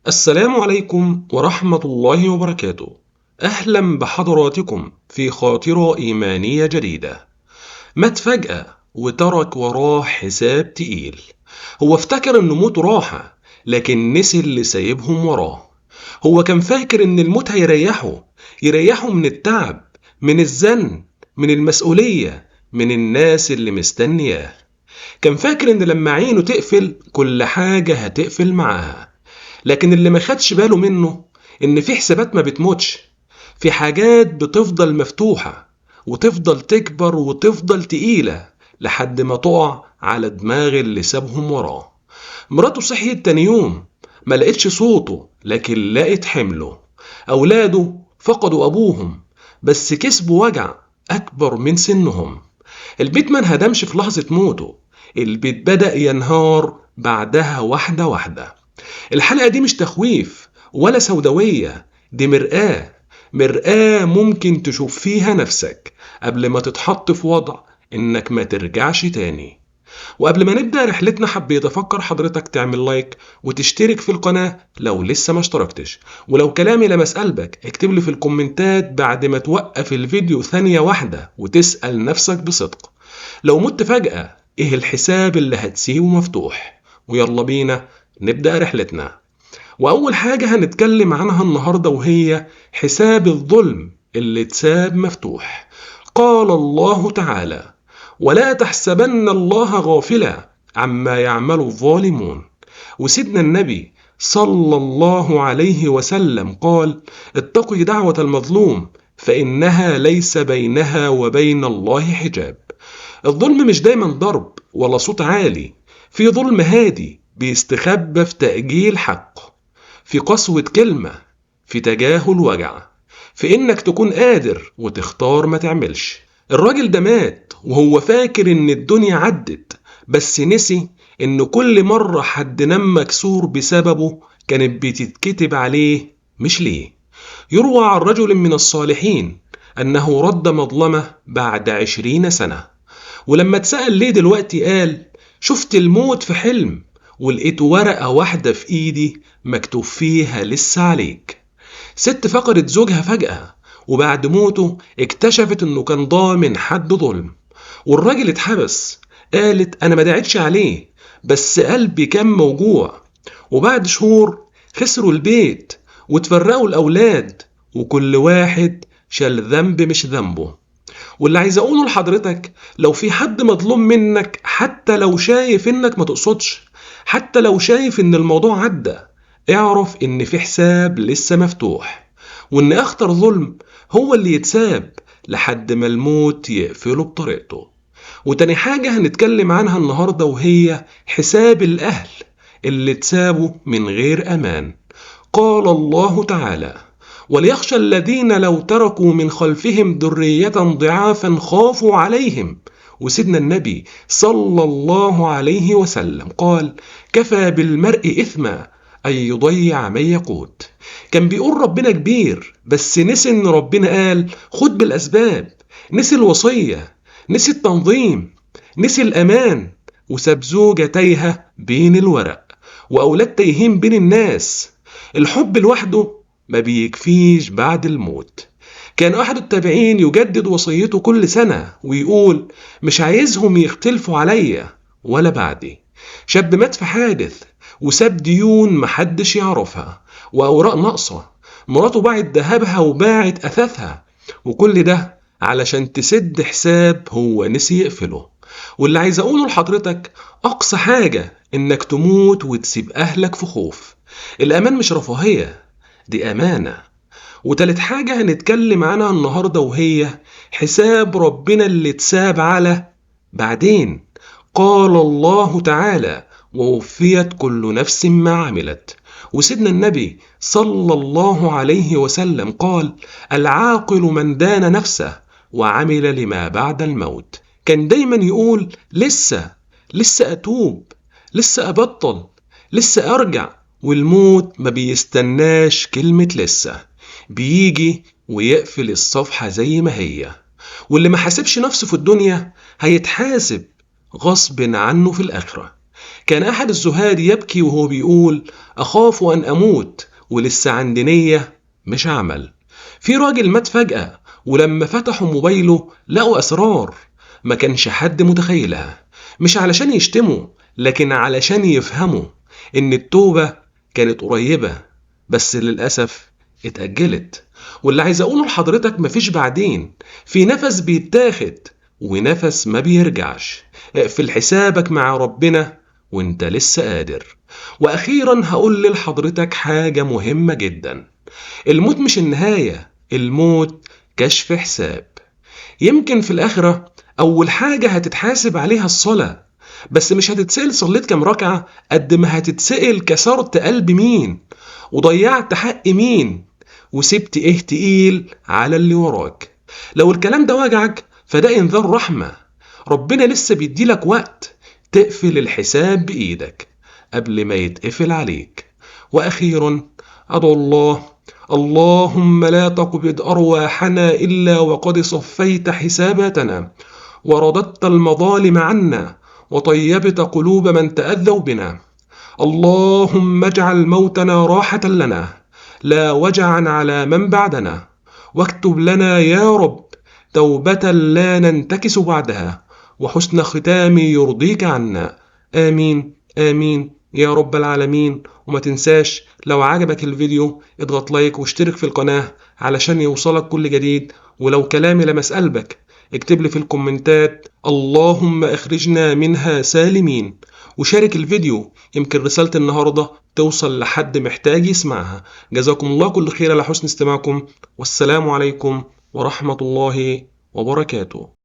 السلام عليكم ورحمة الله وبركاته. أهلا بحضراتكم في خاطرة إيمانية جديدة. مات فجأة وترك وراه حساب تقيل. هو افتكر إن موته راحة، لكن نسي اللي سايبهم وراه. هو كان فاكر إن الموت يريحه من التعب، من الزن، من المسؤولية، من الناس اللي مستنياه. كان فاكر إن لما عينه تقفل كل حاجة هتقفل معاها. لكن اللي ما خدش باله منه إن في حسابات ما بتموتش، في حاجات بتفضل مفتوحة وتفضل تكبر وتفضل تقيلة لحد ما تقع على دماغ اللي سابهم وراه. مراته صحيت تاني يوم، ما لقيتش صوته لكن لقيت حمله. أولاده فقدوا أبوهم، بس كسبوا وجع أكبر من سنهم. البيت ما انهدمش في لحظة موته، البيت بدأ ينهار بعدها واحدة واحدة. الحلقة دي مش تخويف ولا سوداوية، دي مرآة ممكن تشوف فيها نفسك قبل ما تتحط في وضع إنك ما ترجعش تاني. وقبل ما نبدأ رحلتنا حبيت أفكر حضرتك تعمل لايك وتشترك في القناة لو لسه ما اشتركتش. ولو كلامي لمس قلبك اكتب لي في الكومنتات بعد ما توقف الفيديو ثانية واحدة وتسأل نفسك بصدق، لو مت فجأة ايه الحساب اللي هتسيبه مفتوح؟ ويلا بينا نبدأ رحلتنا. وأول حاجة هنتكلم عنها النهاردة وهي حساب الظلم اللي اتساب مفتوح. قال الله تعالى: ولا تحسبن الله غافلا عما يعمل الظالمون. وسيدنا النبي صلى الله عليه وسلم قال: اتقي دعوة المظلوم فإنها ليس بينها وبين الله حجاب. الظلم مش دايما ضرب ولا صوت عالي، في ظلم هادي بيستخبى في تأجيل حق، في قسوة كلمة، في تجاهل وجع، في إنك تكون قادر وتختار ما تعملش. الراجل ده مات وهو فاكر إن الدنيا عدت، بس نسي إن كل مرة حد نام مكسور بسببه كانت بتتكتب عليه مش ليه. يروى عن رجل من الصالحين أنه رد مظلمة بعد 20 سنة، ولما اتسأل ليه دلوقتي قال: شفت الموت في حلم ولقيت ورقة واحدة في ايدي مكتوب فيها لسه عليك. ست فقدت زوجها فجأة، وبعد موته اكتشفت انه كان ضامن حد ظلم، والراجل اتحبس. قالت: انا ما دعيتش عليه بس قلبي كان موجوع. وبعد شهور خسروا البيت وتفرقوا الأولاد، وكل واحد شال ذنب مش ذنبه. واللي عايز اقوله لحضرتك، لو في حد مظلوم منك، حتى لو شايف انك ما تقصدش، حتى لو شايف ان الموضوع عدى، اعرف ان في حساب لسه مفتوح، وان اخطر ظلم هو اللي يتساب لحد ما الموت يقفله بطريقته. وتاني حاجة هنتكلم عنها النهاردة وهي حساب الأهل اللي اتسابوا من غير أمان. قال الله تعالى: وليخشى الذين لو تركوا من خلفهم ذرية ضعافا خافوا عليهم. وسيدنا النبي صلى الله عليه وسلم قال: كفى بالمرء إثما أن يضيع من يقوت. كان بيقول ربنا كبير، بس نسي إن ربنا قال خد بالأسباب، نسي الوصية، نسي التنظيم، نسي الأمان، وساب زوجة تايهة بين الورق، وأولاد تايهين بين الناس. الحب لوحده ما بيكفيش بعد الموت. كان أحد التابعين يجدد وصيته كل سنة ويقول: مش عايزهم يختلفوا عليا ولا بعدي. شاب مات في حادث وساب ديون محدش يعرفها وأوراق ناقصة، مراته باعت ذهبها وباعت أثاثها، وكل ده علشان تسد حساب هو نسي يقفله. واللي عايز أقوله لحضرتك، أقصى حاجة إنك تموت وتسيب أهلك في خوف. الأمان مش رفاهية، دي أمانة. وتالت حاجة هنتكلم عنها النهاردة وهي حساب ربنا اللي اتساب على بعدين. قال الله تعالى: ووفيت كل نفس ما عملت. وسيدنا النبي صلى الله عليه وسلم قال: العاقل من دان نفسه وعمل لما بعد الموت. كان دايما يقول: لسه أتوب، لسه أبطل، لسه أرجع. والموت ما بيستناش كلمة لسه، بيجي ويقفل الصفحة زي ما هي. واللي ما حاسبش نفسه في الدنيا هيتحاسب غصب عنه في الآخرة. كان أحد الزهاد يبكي وهو بيقول: أخاف أن أموت ولسه عندي نية مش هعمل. في راجل مات فجأة ولما فتحوا موبايله لقوا أسرار ما كانش حد متخيلها، مش علشان يشتموا لكن علشان يفهموا إن التوبة كانت قريبة بس للأسف اتأجلت. واللي عايز أقوله لحضرتك مفيش بعدين، في نفس بيتاخد ونفس ما بيرجعش. اقفل حسابك مع ربنا وانت لسه قادر. وأخيرا هقول لحضرتك حاجة مهمة جدا: الموت مش النهاية، الموت كشف حساب. يمكن في الآخرة أول حاجة هتتحاسب عليها الصلاة، بس مش هتتسأل صليت كام ركعة قد ما هتتسأل كسرت قلب مين وضيعت حق مين وسبت ايه تقيل على اللي وراك. لو الكلام ده وجعك فده انذار رحمة، ربنا لسه بيديلك وقت تقفل الحساب بإيدك قبل ما يتقفل عليك. وأخيرا أدعو الله: اللهم لا تقبض أرواحنا إلا وقد صفيت حساباتنا ورددت المظالم عنا وطيبت قلوب من تأذوا بنا. اللهم اجعل موتنا راحة لنا لا وجعا على من بعدنا، واكتب لنا يا رب توبة لا ننتكس بعدها وحسن ختام يرضيك عنا. آمين آمين يا رب العالمين. وما تنساش لو عجبك الفيديو اضغط لايك واشترك في القناة علشان يوصلك كل جديد. ولو كلامي لمس قلبك اكتب لي في الكومنتات اللهم اخرجنا منها سالمين، وشارك الفيديو يمكن رسالة النهاردة توصل لحد محتاج يسمعها. جزاكم الله كل خير على حسن استماعكم، والسلام عليكم ورحمة الله وبركاته.